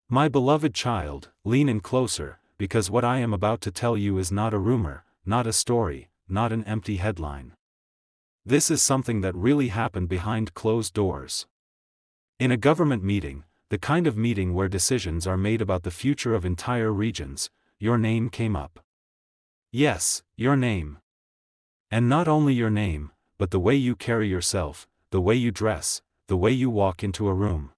My beloved child, lean in closer, because what I am about to tell you is not a rumor, not a story, not an empty headline. This is something that really happened behind closed doors. In a government meeting, the kind of meeting where decisions are made about the future of entire regions, your name came up. Yes, your name. And not only your name, but the way you carry yourself, the way you dress, the way you walk into a room.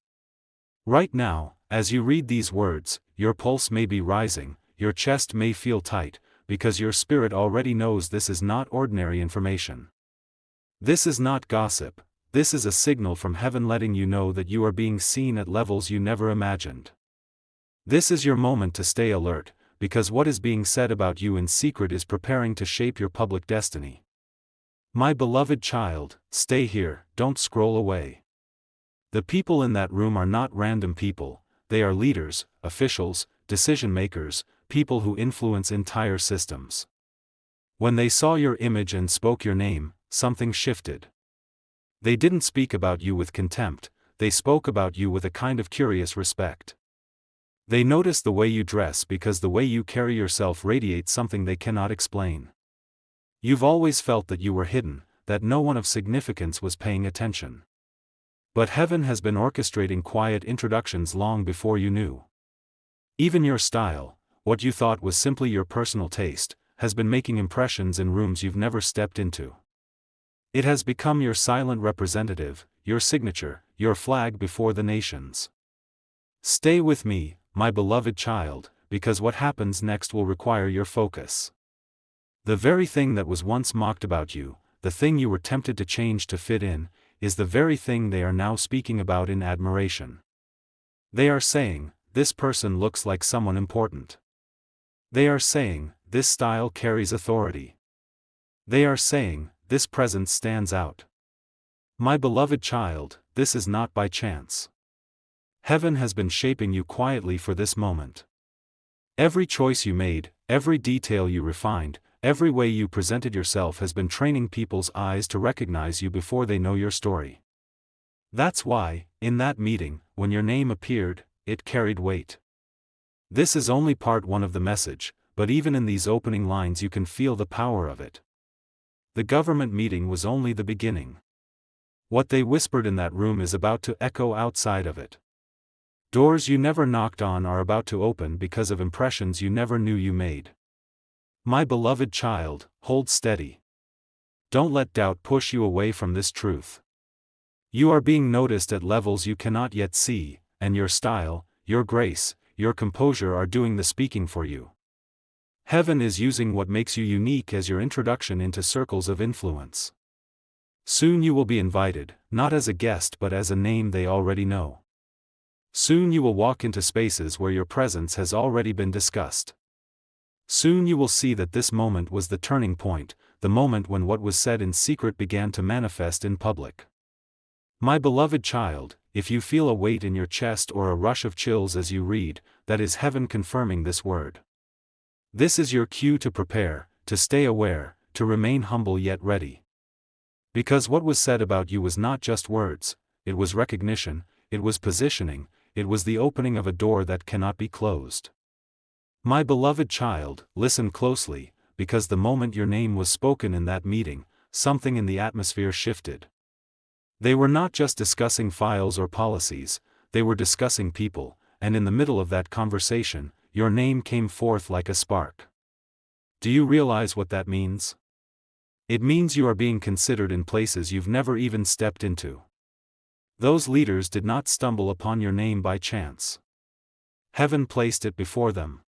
Right now, as you read these words, your pulse may be rising, your chest may feel tight, because your spirit already knows this is not ordinary information. This is not gossip, this is a signal from heaven letting you know that you are being seen at levels you never imagined. This is your moment to stay alert, because what is being said about you in secret is preparing to shape your public destiny. My beloved child, stay here, don't scroll away. The people in that room are not random people, they are leaders, officials, decision makers, people who influence entire systems. When they saw your image and spoke your name, something shifted. They didn't speak about you with contempt, they spoke about you with a kind of curious respect. They noticed the way you dress because the way you carry yourself radiates something they cannot explain. You've always felt that you were hidden, that no one of significance was paying attention. But heaven has been orchestrating quiet introductions long before you knew. Even your style, what you thought was simply your personal taste, has been making impressions in rooms you've never stepped into. It has become your silent representative, your signature, your flag before the nations. Stay with me, my beloved child, because what happens next will require your focus. The very thing that was once mocked about you, the thing you were tempted to change to fit in, is the very thing they are now speaking about in admiration. They are saying, this person looks like someone important. They are saying, this style carries authority. They are saying, this presence stands out. My beloved child, this is not by chance. Heaven has been shaping you quietly for this moment. Every choice you made, every detail you refined, every way you presented yourself has been training people's eyes to recognize you before they know your story. That's why, in that meeting, when your name appeared, it carried weight. This is only part one of the message, but even in these opening lines you can feel the power of it. The government meeting was only the beginning. What they whispered in that room is about to echo outside of it. Doors you never knocked on are about to open because of impressions you never knew you made. My beloved child, hold steady. Don't let doubt push you away from this truth. You are being noticed at levels you cannot yet see, and your style, your grace, your composure are doing the speaking for you. Heaven is using what makes you unique as your introduction into circles of influence. Soon you will be invited, not as a guest but as a name they already know. Soon you will walk into spaces where your presence has already been discussed. Soon you will see that this moment was the turning point, the moment when what was said in secret began to manifest in public. My beloved child, if you feel a weight in your chest or a rush of chills as you read, that is heaven confirming this word. This is your cue to prepare, to stay aware, to remain humble yet ready. Because what was said about you was not just words, it was recognition, it was positioning, it was the opening of a door that cannot be closed. My beloved child, listen closely, because the moment your name was spoken in that meeting, something in the atmosphere shifted. They were not just discussing files or policies, they were discussing people, and in the middle of that conversation, your name came forth like a spark. Do you realize what that means? It means you are being considered in places you've never even stepped into. Those leaders did not stumble upon your name by chance. Heaven placed it before them.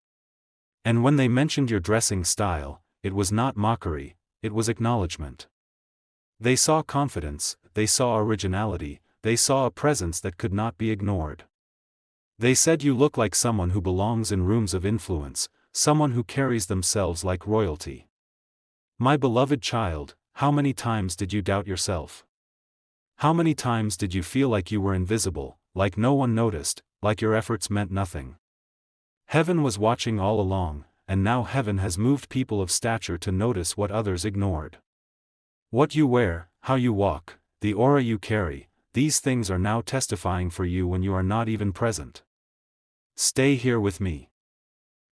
And when they mentioned your dressing style, it was not mockery, it was acknowledgement. They saw confidence, they saw originality, they saw a presence that could not be ignored. They said you look like someone who belongs in rooms of influence, someone who carries themselves like royalty. My beloved child, how many times did you doubt yourself? How many times did you feel like you were invisible, like no one noticed, like your efforts meant nothing? Heaven was watching all along, and now heaven has moved people of stature to notice what others ignored. What you wear, how you walk, the aura you carry, these things are now testifying for you when you are not even present. Stay here with me.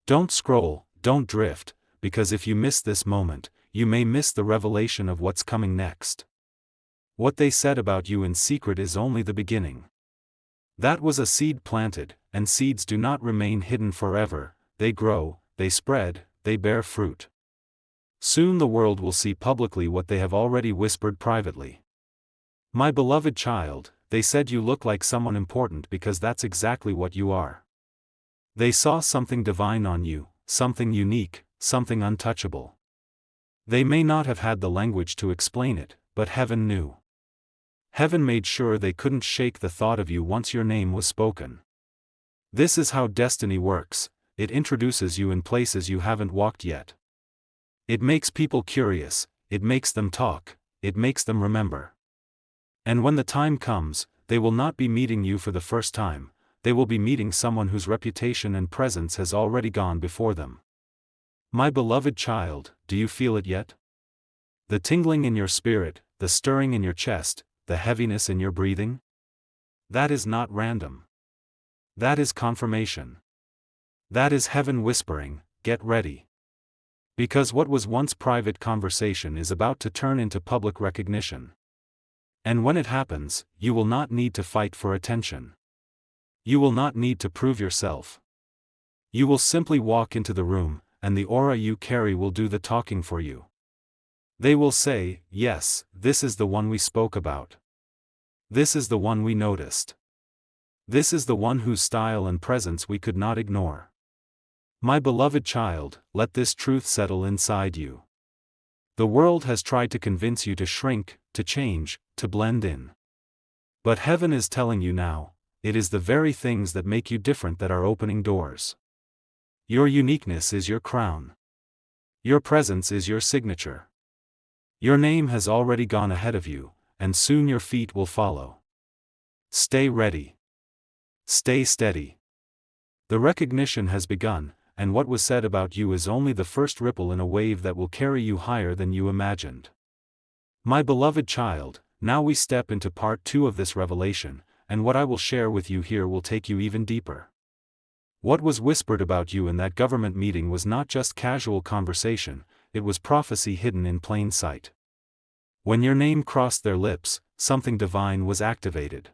Don't scroll, don't drift, because if you miss this moment, you may miss the revelation of what's coming next. What they said about you in secret is only the beginning. That was a seed planted, and seeds do not remain hidden forever, they grow, they spread, they bear fruit. Soon the world will see publicly what they have already whispered privately. My beloved child, they said you look like someone important because that's exactly what you are. They saw something divine on you, something unique, something untouchable. They may not have had the language to explain it, but heaven knew. Heaven made sure they couldn't shake the thought of you once your name was spoken. This is how destiny works, it introduces you in places you haven't walked yet. It makes people curious, it makes them talk, it makes them remember. And when the time comes, they will not be meeting you for the first time, they will be meeting someone whose reputation and presence has already gone before them. My beloved child, do you feel it yet? The tingling in your spirit, the stirring in your chest, the heaviness in your breathing? That is not random. That is confirmation. That is heaven whispering, get ready. Because what was once private conversation is about to turn into public recognition. And when it happens, you will not need to fight for attention. You will not need to prove yourself. You will simply walk into the room, and the aura you carry will do the talking for you. They will say, yes, this is the one we spoke about. This is the one we noticed. This is the one whose style and presence we could not ignore. My beloved child, let this truth settle inside you. The world has tried to convince you to shrink, to change, to blend in. But heaven is telling you now, it is the very things that make you different that are opening doors. Your uniqueness is your crown. Your presence is your signature. Your name has already gone ahead of you, and soon your feet will follow. Stay ready. Stay steady. The recognition has begun, and what was said about you is only the first ripple in a wave that will carry you higher than you imagined. My beloved child, now we step into part 2 of this revelation, and what I will share with you here will take you even deeper. What was whispered about you in that government meeting was not just casual conversation, it was prophecy hidden in plain sight. When your name crossed their lips, something divine was activated.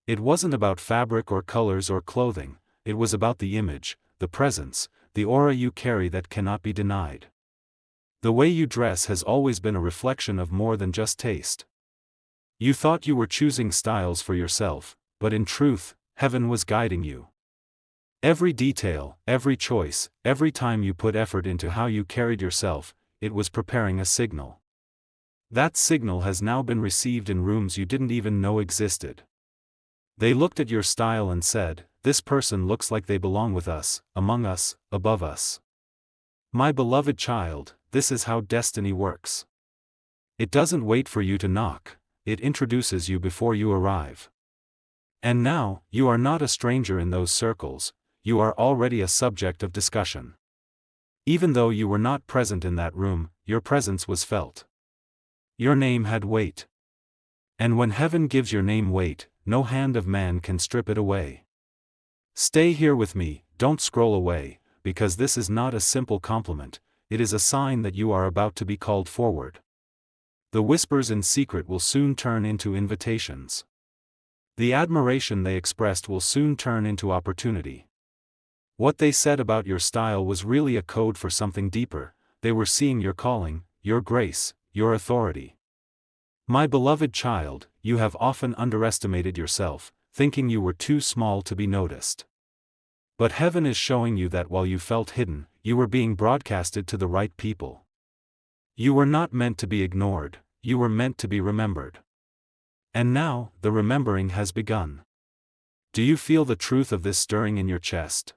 It wasn't about fabric or colors or clothing, it was about the image, the presence, the aura you carry that cannot be denied. The way you dress has always been a reflection of more than just taste. You thought you were choosing styles for yourself, but in truth, heaven was guiding you. Every detail, every choice, every time you put effort into how you carried yourself, it was preparing a signal. That signal has now been received in rooms you didn't even know existed. They looked at your style and said, this person looks like they belong with us, among us, above us. My beloved child, this is how destiny works. It doesn't wait for you to knock, it introduces you before you arrive. And now, you are not a stranger in those circles, you are already a subject of discussion. Even though you were not present in that room, your presence was felt. Your name had weight. And when heaven gives your name weight, no hand of man can strip it away. Stay here with me, don't scroll away, because this is not a simple compliment, it is a sign that you are about to be called forward. The whispers in secret will soon turn into invitations. The admiration they expressed will soon turn into opportunity. What they said about your style was really a code for something deeper, they were seeing your calling, your grace, your authority. My beloved child, you have often underestimated yourself, thinking you were too small to be noticed. But heaven is showing you that while you felt hidden, you were being broadcasted to the right people. You were not meant to be ignored, you were meant to be remembered. And now, the remembering has begun. Do you feel the truth of this stirring in your chest?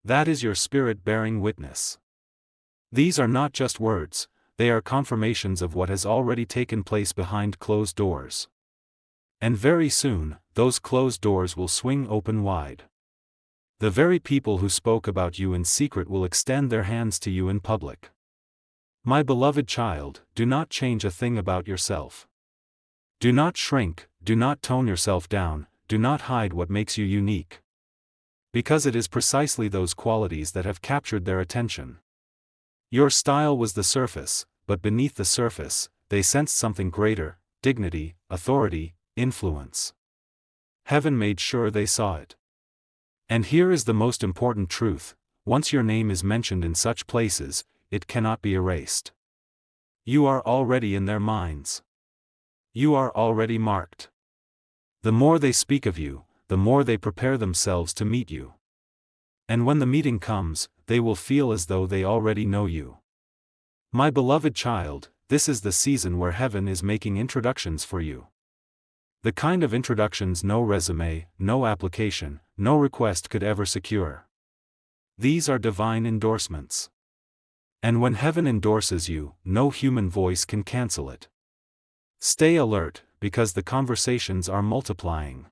That is your spirit bearing witness. These are not just words, they are confirmations of what has already taken place behind closed doors. And very soon, those closed doors will swing open wide. The very people who spoke about you in secret will extend their hands to you in public. My beloved child, do not change a thing about yourself. Do not shrink, do not tone yourself down, do not hide what makes you unique. Because it is precisely those qualities that have captured their attention. Your style was the surface, but beneath the surface, they sensed something greater: dignity, authority, influence. Heaven made sure they saw it. And here is the most important truth: once your name is mentioned in such places, it cannot be erased. You are already in their minds. You are already marked. The more they speak of you, the more they prepare themselves to meet you. And when the meeting comes, they will feel as though they already know you. My beloved child, this is the season where heaven is making introductions for you. The kind of introductions no resume, no application, no request could ever secure. These are divine endorsements. And when heaven endorses you, no human voice can cancel it. Stay alert, because the conversations are multiplying.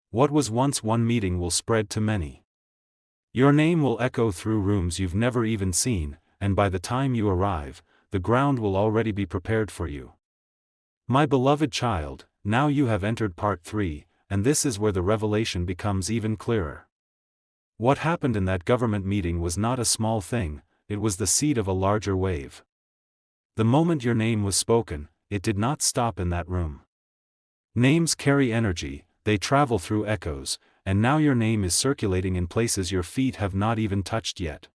What was once one meeting will spread to many. Your name will echo through rooms you've never even seen, and by the time you arrive, the ground will already be prepared for you. My beloved child, now you have entered part 3, and this is where the revelation becomes even clearer. What happened in that government meeting was not a small thing, it was the seed of a larger wave. The moment your name was spoken, it did not stop in that room. Names carry energy, they travel through echoes, and now your name is circulating in places your feet have not even touched yet.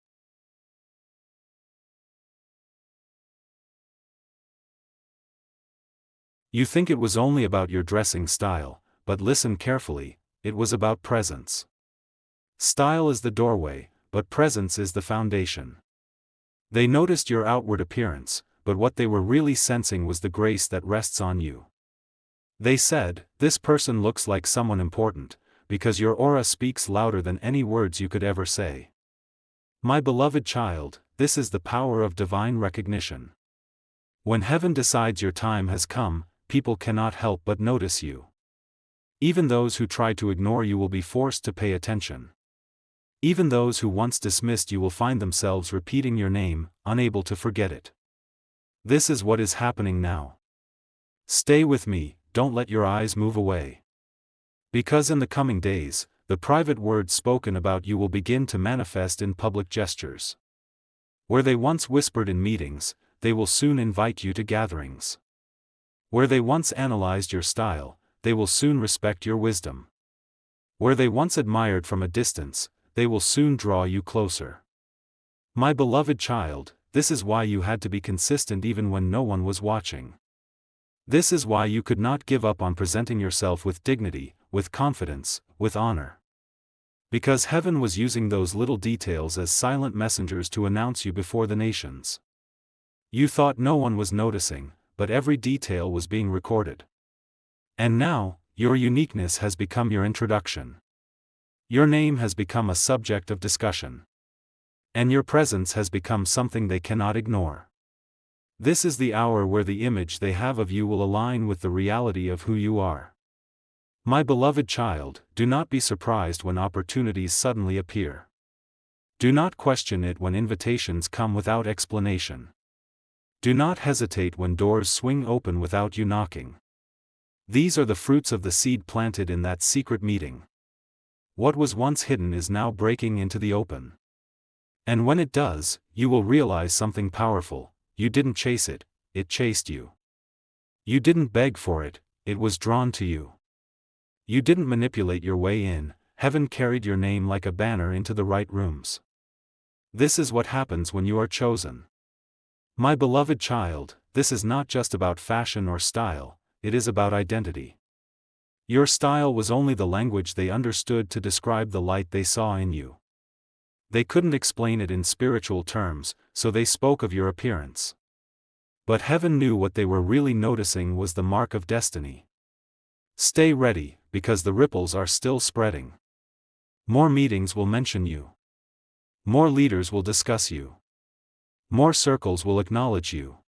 You think it was only about your dressing style, but listen carefully, it was about presence. Style is the doorway, but presence is the foundation. They noticed your outward appearance, but what they were really sensing was the grace that rests on you. They said, "This person looks like someone important, because your aura speaks louder than any words you could ever say." My beloved child, this is the power of divine recognition. When heaven decides your time has come, people cannot help but notice you. Even those who try to ignore you will be forced to pay attention. Even those who once dismissed you will find themselves repeating your name, unable to forget it. This is what is happening now. Stay with me, don't let your eyes move away. Because in the coming days, the private words spoken about you will begin to manifest in public gestures. Where they once whispered in meetings, they will soon invite you to gatherings. Where they once analyzed your style, they will soon respect your wisdom. Where they once admired from a distance, they will soon draw you closer. My beloved child, this is why you had to be consistent even when no one was watching. This is why you could not give up on presenting yourself with dignity, with confidence, with honor. Because heaven was using those little details as silent messengers to announce you before the nations. You thought no one was noticing, but every detail was being recorded. And now, your uniqueness has become your introduction. Your name has become a subject of discussion. And your presence has become something they cannot ignore. This is the hour where the image they have of you will align with the reality of who you are. My beloved child, do not be surprised when opportunities suddenly appear. Do not question it when invitations come without explanation. Do not hesitate when doors swing open without you knocking. These are the fruits of the seed planted in that secret meeting. What was once hidden is now breaking into the open. And when it does, you will realize something powerful: you didn't chase it, it chased you. You didn't beg for it, it was drawn to you. You didn't manipulate your way in, heaven carried your name like a banner into the right rooms. This is what happens when you are chosen. My beloved child, this is not just about fashion or style, it is about identity. Your style was only the language they understood to describe the light they saw in you. They couldn't explain it in spiritual terms, so they spoke of your appearance. But heaven knew what they were really noticing was the mark of destiny. Stay ready, because the ripples are still spreading. More meetings will mention you. More leaders will discuss you. More circles will acknowledge you.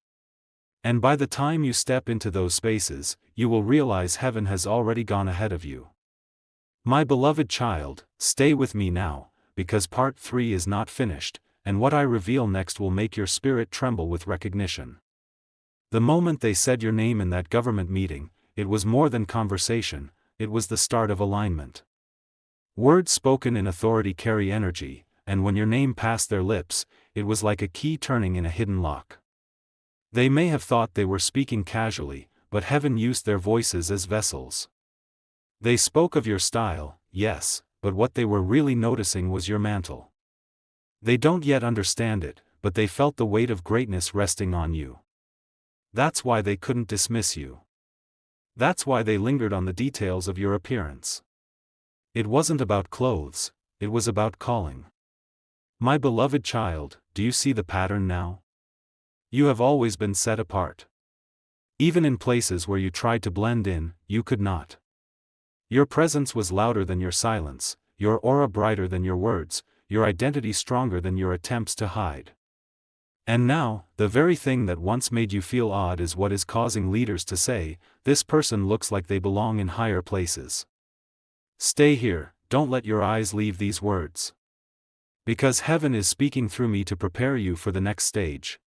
And by the time you step into those spaces, you will realize heaven has already gone ahead of you. My beloved child, stay with me now, because part 3 is not finished, and what I reveal next will make your spirit tremble with recognition. The moment they said your name in that government meeting, it was more than conversation, it was the start of alignment. Words spoken in authority carry energy, and when your name passed their lips, it was like a key turning in a hidden lock. They may have thought they were speaking casually, but heaven used their voices as vessels. They spoke of your style, yes, but what they were really noticing was your mantle. They don't yet understand it, but they felt the weight of greatness resting on you. That's why they couldn't dismiss you. That's why they lingered on the details of your appearance. It wasn't about clothes, it was about calling. My beloved child, do you see the pattern now? You have always been set apart. Even in places where you tried to blend in, you could not. Your presence was louder than your silence, your aura brighter than your words, your identity stronger than your attempts to hide. And now, the very thing that once made you feel odd is what is causing leaders to say, "This person looks like they belong in higher places." Stay here, don't let your eyes leave these words. Because heaven is speaking through me to prepare you for the next stage.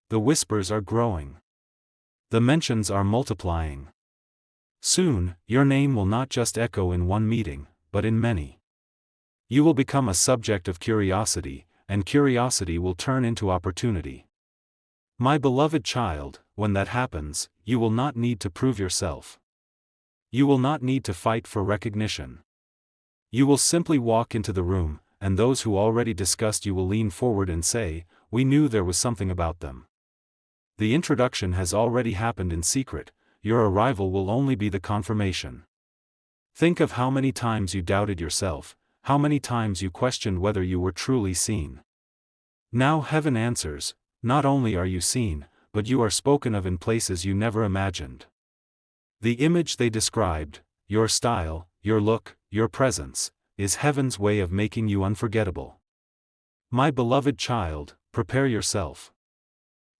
The whispers are growing. The mentions are multiplying. Soon, your name will not just echo in one meeting, but in many. You will become a subject of curiosity, and curiosity will turn into opportunity. My beloved child, when that happens, you will not need to prove yourself. You will not need to fight for recognition. You will simply walk into the room, and those who already discussed you will lean forward and say, "We knew there was something about them." The introduction has already happened in secret, your arrival will only be the confirmation. Think of how many times you doubted yourself, how many times you questioned whether you were truly seen. Now heaven answers, not only are you seen, but you are spoken of in places you never imagined. The image they described, your style, your look, your presence, is heaven's way of making you unforgettable. My beloved child, prepare yourself.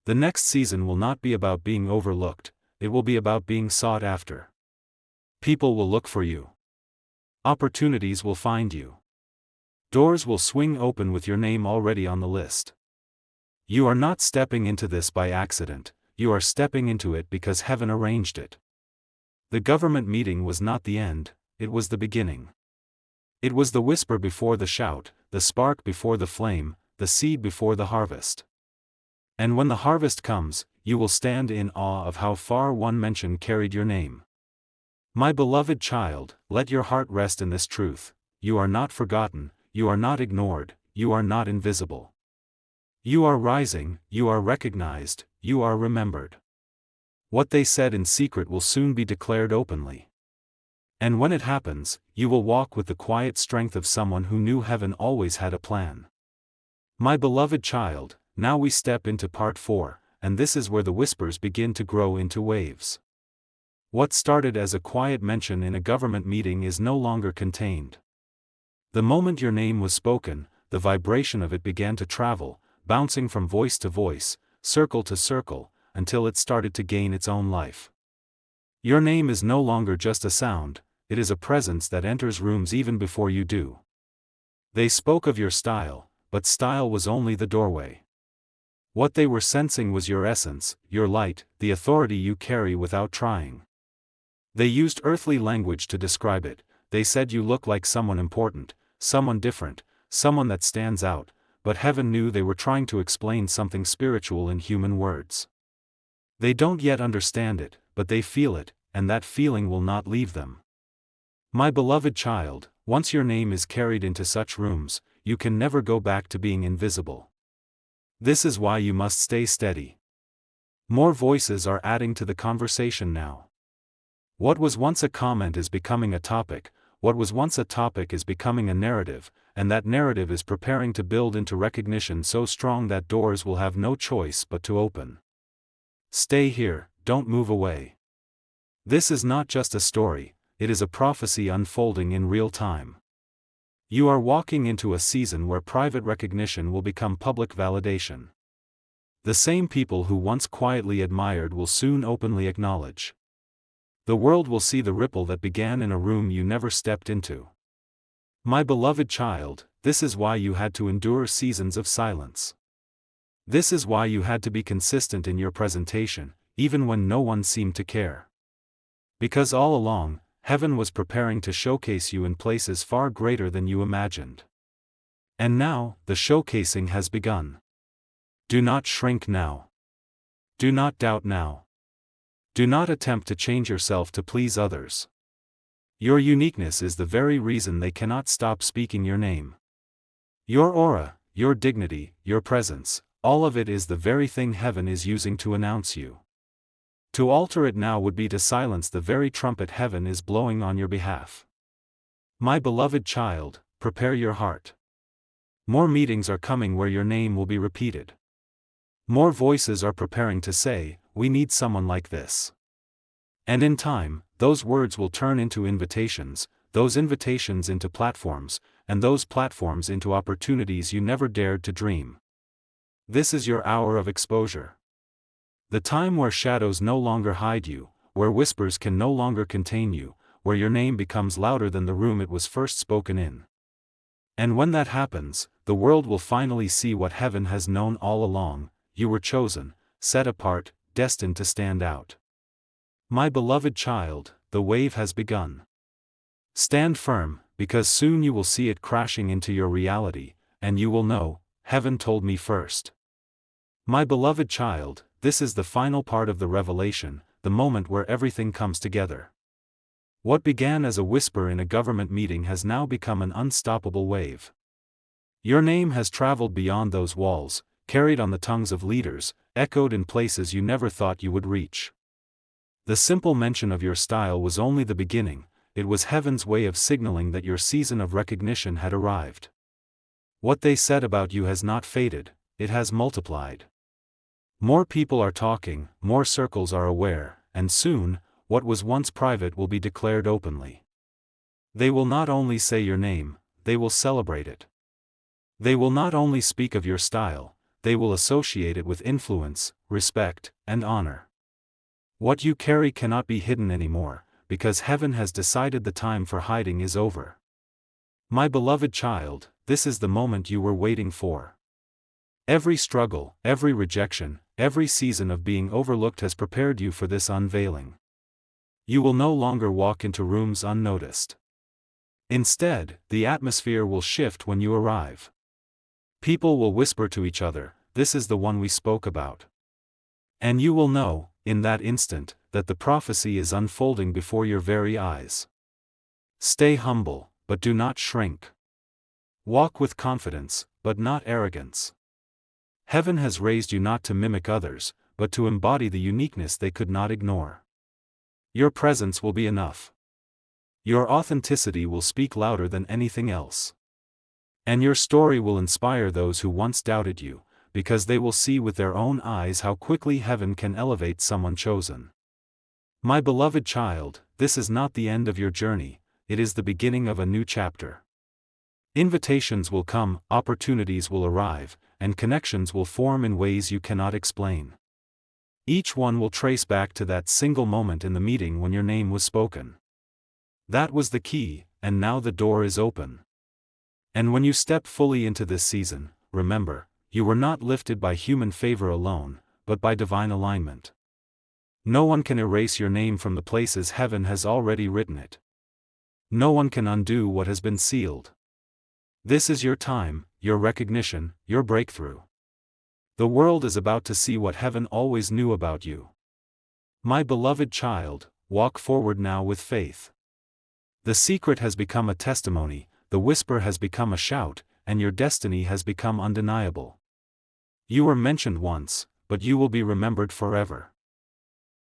The next season will not be about being overlooked, it will be about being sought after. People will look for you. Opportunities will find you. Doors will swing open with your name already on the list. You are not stepping into this by accident, you are stepping into it because heaven arranged it. The government meeting was not the end, it was the beginning. It was the whisper before the shout, the spark before the flame, the seed before the harvest. And when the harvest comes, you will stand in awe of how far one mention carried your name. My beloved child, let your heart rest in this truth: you are not forgotten, you are not ignored, you are not invisible. You are rising, you are recognized, you are remembered. What they said in secret will soon be declared openly. And when it happens, you will walk with the quiet strength of someone who knew heaven always had a plan. My beloved child, now we step into part 4, and this is where the whispers begin to grow into waves. What started as a quiet mention in a government meeting is no longer contained. The moment your name was spoken, the vibration of it began to travel, bouncing from voice to voice, circle to circle, until it started to gain its own life. Your name is no longer just a sound, it is a presence that enters rooms even before you do. They spoke of your style, but style was only the doorway. What they were sensing was your essence, your light, the authority you carry without trying. They used earthly language to describe it. They said you look like someone important, someone different, someone that stands out, but heaven knew they were trying to explain something spiritual in human words. They don't yet understand it, but they feel it, and that feeling will not leave them. My beloved child, once your name is carried into such rooms, you can never go back to being invisible. This is why you must stay steady. More voices are adding to the conversation now. What was once a comment is becoming a topic, what was once a topic is becoming a narrative, and that narrative is preparing to build into recognition so strong that doors will have no choice but to open. Stay here, don't move away. This is not just a story, it is a prophecy unfolding in real time. You are walking into a season where private recognition will become public validation. The same people who once quietly admired will soon openly acknowledge. The world will see the ripple that began in a room you never stepped into. My beloved child, this is why you had to endure seasons of silence. This is why you had to be consistent in your presentation, even when no one seemed to care. Because all along, heaven was preparing to showcase you in places far greater than you imagined. And now, the showcasing has begun. Do not shrink now. Do not doubt now. Do not attempt to change yourself to please others. Your uniqueness is the very reason they cannot stop speaking your name. Your aura, your dignity, your presence, all of it is the very thing heaven is using to announce you. To alter it now would be to silence the very trumpet heaven is blowing on your behalf. My beloved child, prepare your heart. More meetings are coming where your name will be repeated. More voices are preparing to say, "We need someone like this." And in time, those words will turn into invitations, those invitations into platforms, and those platforms into opportunities you never dared to dream. This is your hour of exposure. The time where shadows no longer hide you, where whispers can no longer contain you, where your name becomes louder than the room it was first spoken in. And when that happens, the world will finally see what heaven has known all along: you were chosen, set apart, destined to stand out. My beloved child, the wave has begun. Stand firm, because soon you will see it crashing into your reality, and you will know, heaven told me first. My beloved child, this is the final part of the revelation, the moment where everything comes together. What began as a whisper in a government meeting has now become an unstoppable wave. Your name has traveled beyond those walls, carried on the tongues of leaders, echoed in places you never thought you would reach. The simple mention of your style was only the beginning, it was heaven's way of signaling that your season of recognition had arrived. What they said about you has not faded, it has multiplied. More people are talking, more circles are aware, and soon, what was once private will be declared openly. They will not only say your name, they will celebrate it. They will not only speak of your style, they will associate it with influence, respect, and honor. What you carry cannot be hidden anymore, because heaven has decided the time for hiding is over. My beloved child, this is the moment you were waiting for. Every struggle, every rejection, every season of being overlooked has prepared you for this unveiling. You will no longer walk into rooms unnoticed. Instead, the atmosphere will shift when you arrive. People will whisper to each other, "This is the one we spoke about." And you will know, in that instant, that the prophecy is unfolding before your very eyes. Stay humble, but do not shrink. Walk with confidence, but not arrogance. Heaven has raised you not to mimic others, but to embody the uniqueness they could not ignore. Your presence will be enough. Your authenticity will speak louder than anything else. And your story will inspire those who once doubted you, because they will see with their own eyes how quickly heaven can elevate someone chosen. My beloved child, this is not the end of your journey, it is the beginning of a new chapter. Invitations will come, opportunities will arrive, and connections will form in ways you cannot explain. Each one will trace back to that single moment in the meeting when your name was spoken. That was the key, and now the door is open. And when you step fully into this season, remember, you were not lifted by human favor alone, but by divine alignment. No one can erase your name from the places heaven has already written it. No one can undo what has been sealed. This is your time, your recognition, your breakthrough. The world is about to see what heaven always knew about you. My beloved child, walk forward now with faith. The secret has become a testimony, the whisper has become a shout, and your destiny has become undeniable. You were mentioned once, but you will be remembered forever.